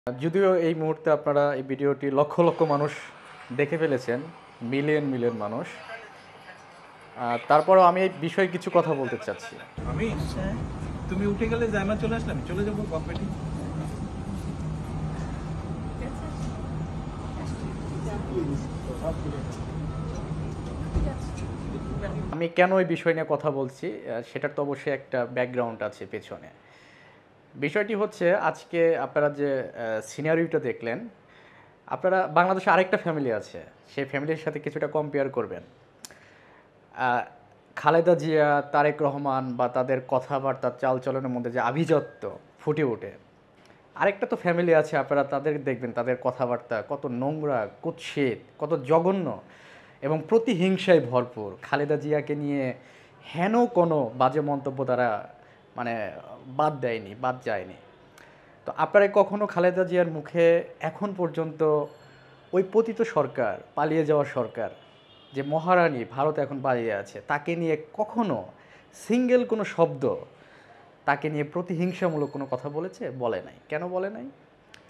যদিও এই মুহূর্তে আপনারা এই ভিডিওটি লক্ষ লক্ষ মানুষ দেখে ফেলেছেন, মিলিয়ন মিলিয়ন মানুষ। তারপরেও আমি এই বিষয়ে কিছু কথা বলতে চাচ্ছি। আমি তুমি উঠে গেলে জায়মা চলে আসলে আমি চলে যাবো কম্পিটিং। আমি কেন এই বিষয় নিয়ে কথা বলছি সেটার তো অবশ্যই একটা ব্যাকগ্রাউন্ড আছে পেছনে। বিষয়টি হচ্ছে, আজকে আপনারা যে সিনারিওটা দেখলেন, আপনারা বাংলাদেশে আরেকটা ফ্যামিলি আছে, সেই ফ্যামিলির সাথে কিছুটা কম্পেয়ার করবেন। খালেদা জিয়া, তারেক রহমান বা তাদের কথাবার্তা চালচলনের মধ্যে যে আভিজাত্য ফুটে ওঠে, আরেকটা তো ফ্যামিলি আছে, আপনারা তাদের দেখবেন তাদের কথাবার্তা কত নোংরা, কুৎসিত, কত জঘন্য এবং প্রতিহিংসায় ভরপুর। খালেদা জিয়াকে নিয়ে হেন কোনো বাজে মন্তব্য তারা মানে বাদ যায়নি। তো আপনারা কখনো খালেদা জিয়ার মুখে এখন পর্যন্ত ওই পতিত সরকার, পালিয়ে যাওয়া সরকার, যে মহারানী ভারত এখন পালিয়ে আছে, তাকে নিয়ে কখনো সিঙ্গেল কোনো শব্দ, তাকে নিয়ে প্রতিহিংসামূলক কোনো কথা বলেছে? বলে নাই। কেন বলে নাই?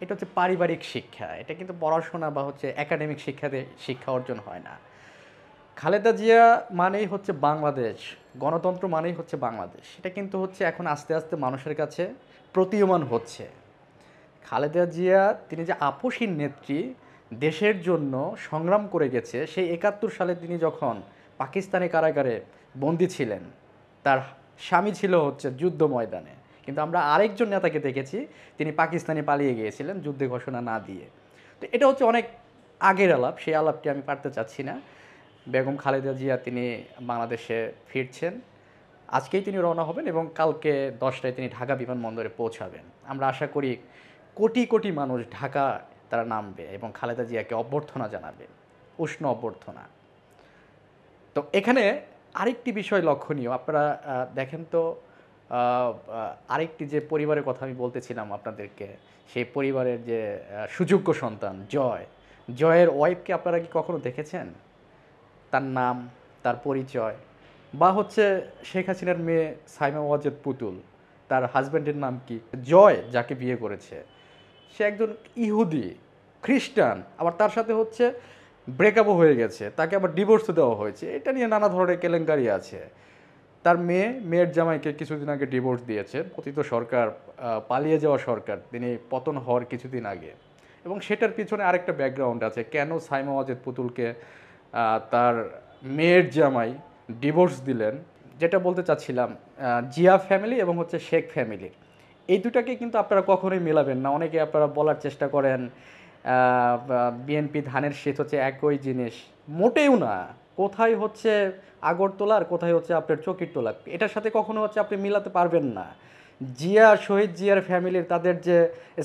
এটা হচ্ছে পারিবারিক শিক্ষা, এটা কিন্তু পড়াশোনা বা হচ্ছে একাডেমিক শিক্ষাতে শিক্ষা অর্জন হয় না। খালেদা জিয়া মানেই হচ্ছে বাংলাদেশ, গণতন্ত্র মানেই হচ্ছে বাংলাদেশ, এটা কিন্তু হচ্ছে এখন আস্তে আস্তে মানুষের কাছে প্রতীয়মান হচ্ছে। খালেদা জিয়া তিনি যে আপসীন নেত্রী, দেশের জন্য সংগ্রাম করে গেছে। সেই ৭১ সালে তিনি যখন পাকিস্তানি কারাগারে বন্দী ছিলেন, তার স্বামী ছিল হচ্ছে যুদ্ধ ময়দানে, কিন্তু আমরা আরেকজন নেতাকে দেখেছি, তিনি পাকিস্তানে পালিয়ে গিয়েছিলেন যুদ্ধে ঘোষণা না দিয়ে। তো এটা হচ্ছে অনেক আগের আলাপ, সেই আলাপটি আমি পারতে চাচ্ছি না। বেগম খালেদা জিয়া তিনি বাংলাদেশে ফিরছেন, আজকেই তিনি রওনা হবেন এবং কালকে 10টায় তিনি ঢাকা বিমানবন্দরে পৌঁছাবেন। আমরা আশা করি কোটি কোটি মানুষ ঢাকা তারা নামবে এবং খালেদা জিয়াকে অভ্যর্থনা জানাবে, উষ্ণ অভ্যর্থনা। তো এখানে আরেকটি বিষয় লক্ষণীয়, আপনারা দেখেন তো, আরেকটি যে পরিবারের কথা আমি বলতেছিলাম আপনাদেরকে, সেই পরিবারের যে সুযোগ্য সন্তান জয়ের ওয়াইফকে আপনারা কি কখনো দেখেছেন? তার নাম, তার পরিচয়, বা হচ্ছে শেখ হাসিনার মেয়ে সাইমা ওয়াজেদ পুতুল, তার হাজব্যান্ডের নাম কি? জয় যাকে বিয়ে করেছে, সে একজন ইহুদি খ্রিস্টান, আবার তার সাথে হচ্ছে ব্রেকআপও হয়ে গেছে, তাকে আবার ডিভোর্সও দেওয়া হয়েছে। এটা নিয়ে নানা ধরনের কেলেঙ্কারি আছে। তার মেয়ের জামাইকে কিছুদিন আগে ডিভোর্স দিয়েছে পতিত সরকার, পালিয়ে যাওয়া সরকার, তিনি পতন হওয়ার কিছুদিন আগে। এবং সেটার পিছনে আরেকটা ব্যাকগ্রাউন্ড আছে, কেন সাইমা ওয়াজেদ পুতুলকে তার মেয়ের জামাই ডিভোর্স দিলেন। যেটা বলতে চাচ্ছিলাম, জিয়া ফ্যামিলি এবং হচ্ছে শেখ ফ্যামিলি, এই দুটাকে কিন্তু আপনারা কখনোই মেলাবেন না। অনেকে আপনারা বলার চেষ্টা করেন বিএনপি ধানের শীষ হচ্ছে একই জিনিস, মোটেও না। কোথায় হচ্ছে আগরতলা আর কোথায় হচ্ছে আপনার চকিরতলা, এটার সাথে কখনো হচ্ছে আপনি মিলাতে পারবেন না। জিয়া, শহীদ জিয়ার ফ্যামিলির তাদের যে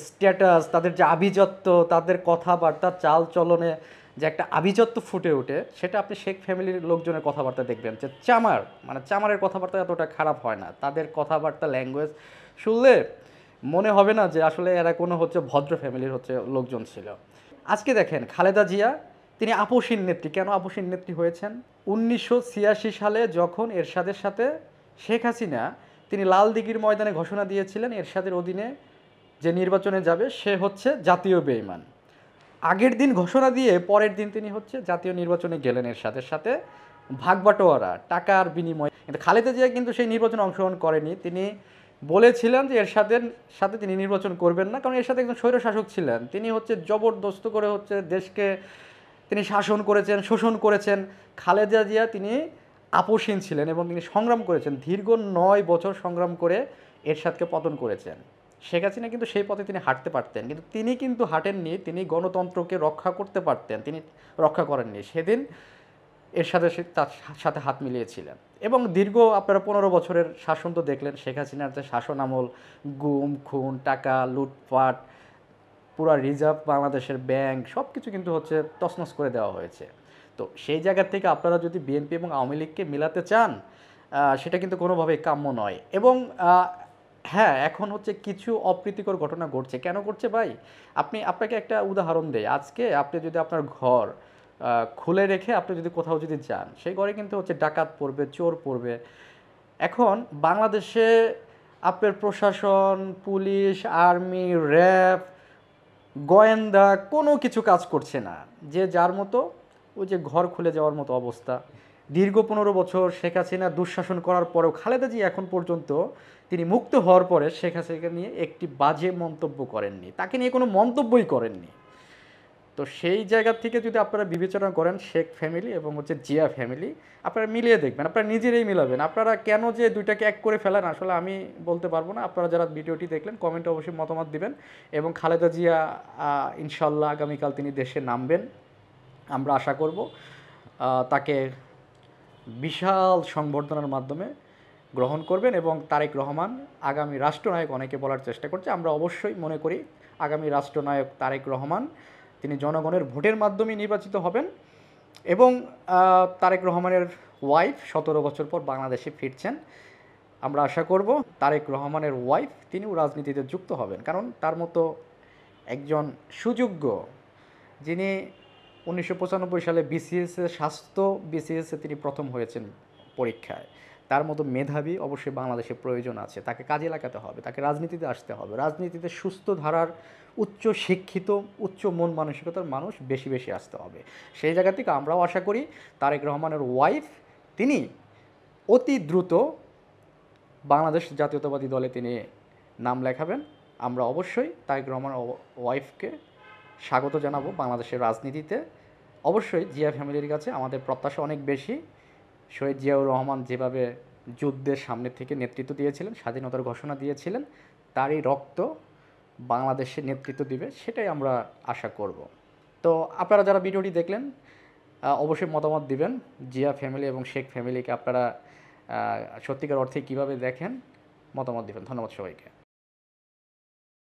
স্ট্যাটাস, তাদের যে আভিজাত্য, তাদের কথাবার্তা চাল চলনে যে একটা আভিজাত্য ফুটে ওঠে, সেটা আপনি শেখ ফ্যামিলির লোকজনের কথাবার্তা দেখবেন যে চামারের কথাবার্তা এতটা খারাপ হয় না। তাদের কথাবার্তা, ল্যাঙ্গুয়েজ শুনলে মনে হবে না যে আসলে এরা কোনো হচ্ছে ভদ্র ফ্যামিলির হচ্ছে লোকজন ছিল। আজকে দেখেন খালেদা জিয়া, তিনি আপসীন নেত্রী। কেন আপসীন নেত্রী হয়েছেন? ১৯৮৬ সালে যখন এরশাদের সাথে শেখ হাসিনা তিনি লাল দিঘির ময়দানে ঘোষণা দিয়েছিলেন এরশাদের অধীনে যে নির্বাচনে যাবে সে হচ্ছে জাতীয় বেঈমান, আগের দিন ঘোষণা দিয়ে পরের দিন তিনি হচ্ছে জাতীয় নির্বাচনে গেলেন এরশাদের সাথে, ভাগবাটোয়ারা, টাকার বিনিময়ে। কিন্তু খালেদা জিয়া কিন্তু সেই নির্বাচনে অংশগ্রহণ করেনি। তিনি বলেছিলেন যে এরশাদের সাথে তিনি নির্বাচন করবেন না, কারণ এরশাদ একজন স্বৈরশাসক ছিলেন। তিনি হচ্ছে জবরদস্ত করে হচ্ছে দেশকে তিনি শাসন করেছেন, শোষণ করেছেন। খালেদা জিয়া তিনি আপসীন ছিলেন এবং তিনি সংগ্রাম করেছেন, দীর্ঘ ৯ বছর সংগ্রাম করে এরশাদকে পতন করেছেন। শেখ হাসিনা কিন্তু সেই পথে তিনি হাঁটতে পারতেন, কিন্তু তিনি কিন্তু হাঁটেননি। তিনি গণতন্ত্রকে রক্ষা করতে পারতেন, তিনি রক্ষা করেননি। সেদিন এরশাদের তার সাথে হাত মিলিয়েছিলেন এবং দীর্ঘ আপনারা ১৫ বছরের শাসন তো দেখলেন। শেখ হাসিনার যে শাসন আমল, গুম খুন, টাকা লুটপাট, পুরা রিজার্ভ বাংলাদেশের ব্যাংক সব কিছু কিন্তু হচ্ছে তছনছ করে দেওয়া হয়েছে। তো সেই জায়গা থেকে আপনারা যদি বিএনপি এবং আওয়ামী লীগকে মিলাতে চান, সেটা কিন্তু কোনোভাবেই কাম্য নয়। এবং হ্যাঁ, এখন হচ্ছে কিছু অপ্রীতিকর ঘটনা ঘটছে। কেন ঘটছে ভাই? আপনাকে একটা উদাহরণ দেই। আজকে আপনি যদি আপনার ঘর খুলে রেখে আপনি যদি কোথাও যদি যান, সেই ঘরে কিন্তু হচ্ছে ডাকাত পড়বে, চোর পড়বে। এখন বাংলাদেশে আপনার প্রশাসন, পুলিশ, আর্মি, র্যাব, গোয়েন্দা কোনো কিছু কাজ করছে না, যে যার মতো ওই যে ঘর খুলে যাওয়ার মতো অবস্থা। দীর্ঘ 15 বছর শেখ হাসিনা দুঃশাসন করার পরেও খালেদা জিয়া এখন পর্যন্ত তিনি মুক্ত হওয়ার পরে শেখ হাসিনাকে নিয়ে একটি বাজে মন্তব্য করেননি, তাকে নিয়ে কোনো মন্তব্যই করেননি। তো সেই জায়গা থেকে যদি আপনারা বিবেচনা করেন শেখ ফ্যামিলি এবং হচ্ছে জিয়া ফ্যামিলি, আপনারা মিলিয়ে দেখবেন, আপনারা নিজেরাই মিলাবেন। আপনারা কেন যে দুইটাকে এক করে ফেলেন আসলে আমি বলতে পারবো না। আপনারা যারা ভিডিওটি দেখলেন কমেন্টে অবশ্যই মতামত দিবেন। এবং খালেদা জিয়া ইনশাল্লাহ আগামীকাল তিনি দেশে নামবেন, আমরা আশা করব তাকে বিশাল সংবর্ধনার মাধ্যমে গ্রহণ করবেন। এবং তারেক রহমান আগামী রাষ্ট্রনায়ক, অনেকে বলার চেষ্টা করছে, আমরা অবশ্যই মনে করি আগামী রাষ্ট্রনায়ক তারেক রহমান, তিনি জনগণের ভোটের মাধ্যমে নির্বাচিত হবেন। এবং তারেক রহমানের ওয়াইফ 17 বছর পর বাংলাদেশে ফিরছেন। আমরা আশা করব তারেক রহমানের ওয়াইফ তিনিও রাজনীতিতে যুক্ত হবেন, কারণ তার মতো একজন সুযোগ্য, যিনি 1995 সালে বিসিএসে স্বাস্থ্য বিসিএসে তিনি প্রথম হয়েছেন পরীক্ষায়, তার মতো মেধাবী অবশ্যই বাংলাদেশে প্রয়োজন আছে। তাকে কাজে লাগাতে হবে, তাকে রাজনীতিতে আসতে হবে। রাজনীতিতে সুস্থ ধারার উচ্চ শিক্ষিত, উচ্চ মন মানসিকতার মানুষ বেশি বেশি আসতে হবে। সেই জায়গা থেকে আমরাও আশা করি তারেক রহমানের ওয়াইফ তিনি অতি দ্রুত বাংলাদেশ জাতীয়তাবাদী দলে তিনি নাম লেখাবেন। আমরা অবশ্যই তারেক রহমানের ওয়াইফকে স্বাগত জানাবো বাংলাদেশের রাজনীতিতে। অবশ্যই জিয়া ফ্যামিলির কাছে আমাদের প্রত্যাশা অনেক বেশি। শহীদ জিয়াউর রহমান যেভাবে যুদ্ধের সামনে থেকে নেতৃত্ব দিয়েছিলেন, স্বাধীনতার ঘোষণা দিয়েছিলেন, তারই রক্ত বাংলাদেশে নেতৃত্ব দিবে, সেটাই আমরা আশা করব। তো আপনারা যারা ভিডিওটি দেখলেন অবশ্যই মতামত দিবেন। জিয়া ফ্যামিলি এবং শেখ ফ্যামিলিকে আপনারা সত্যিকার অর্থে কীভাবে দেখেন, মতামত দিবেন। ধন্যবাদ সবাইকে।